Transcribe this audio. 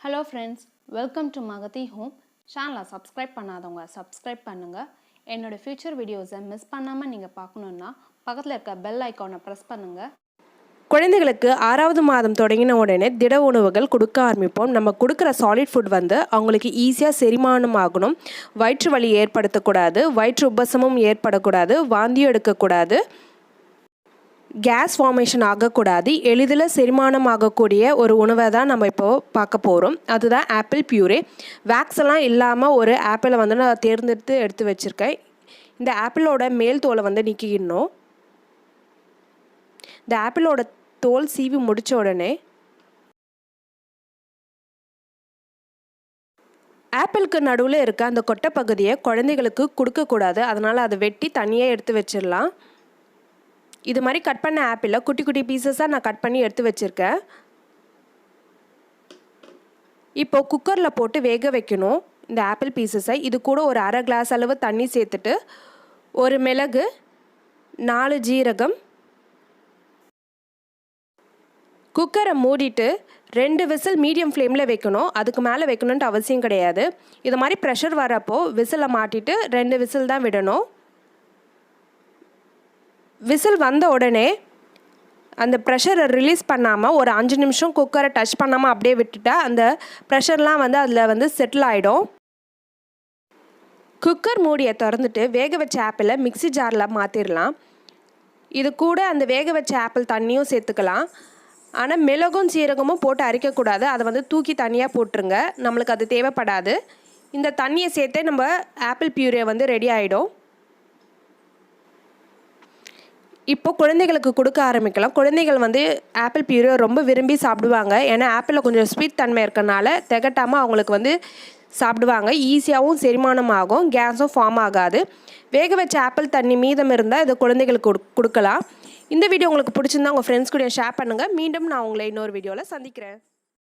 Hello friends, welcome to Magathi Home. Channel subscribe பண்ணாதவங்க subscribe பண்ணுங்க. என்னோட future videos மிஸ் பண்ணாம நீங்க பார்க்கணும்னா பக்கத்துல இருக்க bell icon press பண்ணுங்க. குழந்தைகளுக்கு 6வது மாதம் தொடங்கின உடனே திட உணவுகள் கொடுக்க ஆரம்பிப்போம். நம்ம கொடுக்குற சாலிட் ஃபுட் வந்து அவங்களுக்கு ஈஸியாக செரிமானம் ஆகணும். வயிற்று வலி ஏற்படுத்தக்கூடாது, வயிற்று உபசமும் ஏற்படக்கூடாது, வாந்தியும் எடுக்கக்கூடாது, கேஸ் ஃபார்மேஷன் ஆகக்கூடாது. எளிதில் செரிமானம் ஆகக்கூடிய ஒரு உணவை தான் நம்ம இப்போது பார்க்க போகிறோம். அதுதான் ஆப்பிள் பியூரே. வேக்ஸ் எல்லாம் இல்லாமல் ஒரு ஆப்பிளை வந்து நான் தேர்ந்தெடுத்து எடுத்து வச்சுருக்கேன். இந்த ஆப்பிளோட மேல் தோலை வந்து நீக்கிடணும். இந்த ஆப்பிளோட தோல் சீவி முடித்த உடனே ஆப்பிளுக்கு நடுவில் இருக்க அந்த கொட்டை பகுதியை குழந்தைகளுக்கு கொடுக்கக்கூடாது. அதனால் அதை வெட்டி தனியாக எடுத்து வச்சிடலாம். இது மாதிரி கட் பண்ண ஆப்பிளை குட்டி குட்டி பீசஸாக நான் கட் பண்ணி எடுத்து வச்சுருக்கேன். இப்போது குக்கரில் போட்டு வேக வைக்கணும் இந்த ஆப்பிள் பீசஸை. இது கூட ஒரு அரை கிளாஸ் அளவு தண்ணி சேர்த்துட்டு ஒரு மிளகு, 4 ஜீரகம், குக்கரை மூடிட்டு 2 விசில் மீடியம் ஃப்ளேமில் வைக்கணும். அதுக்கு மேலே வைக்கணுன்ட்டு அவசியம் கிடையாது. இது மாதிரி ப்ரெஷர் வரப்போ விசிலை மாட்டிட்டு 2 விசில் தான் விடணும். விசில் வந்த உடனே அந்த ப்ரெஷரை ரிலீஸ் பண்ணாமல் ஒரு 5 நிமிஷம் குக்கரை டச் பண்ணாமல் அப்படியே விட்டுட்டா அந்த ப்ரெஷர்லாம் வந்து அதில் வந்து செட்டில் ஆகிடும். குக்கர் மூடியை திறந்துட்டு வேக வச்ச ஆப்பிளை மிக்ஸி ஜாரில் மாற்றிடலாம். இது கூட அந்த வேக வச்ச ஆப்பிள் தண்ணியும் சேர்த்துக்கலாம். ஆனால் மிளகும் சீரகமும் போட்டு அரைக்கக்கூடாது. அதை வந்து தூக்கி தனியாக போட்டுருங்க, நம்மளுக்கு அது தேவைப்படாது. இந்த தண்ணியை சேர்த்தே நம்ம ஆப்பிள் பியூரே வந்து ரெடி ஆகிடும். இப்போ குழந்தைகளுக்கு கொடுக்க ஆரம்பிக்கலாம். குழந்தைகள் வந்து ஆப்பிள் பியூரே ரொம்ப விரும்பி சாப்பிடுவாங்க. ஏன்னா ஆப்பிளில் கொஞ்சம் ஸ்வீட் தன்மை இருக்கனால திகட்டாமல் அவங்களுக்கு வந்து சாப்பிடுவாங்க. ஈஸியாகவும் செரிமானம் ஆகும், கேஸும் ஃபார்ம் ஆகாது. வேக வச்ச ஆப்பிள் தண்ணி மீதம் இருந்தால் இதை குழந்தைகளுக்கு கொடுக்கலாம். இந்த வீடியோ உங்களுக்கு பிடிச்சிருந்தா உங்கள் ஃப்ரெண்ட்ஸ் கூட ஷேர் பண்ணுங்கள். மீண்டும் நான் உங்களை இன்னொரு வீடியோவில் சந்திக்கிறேன்.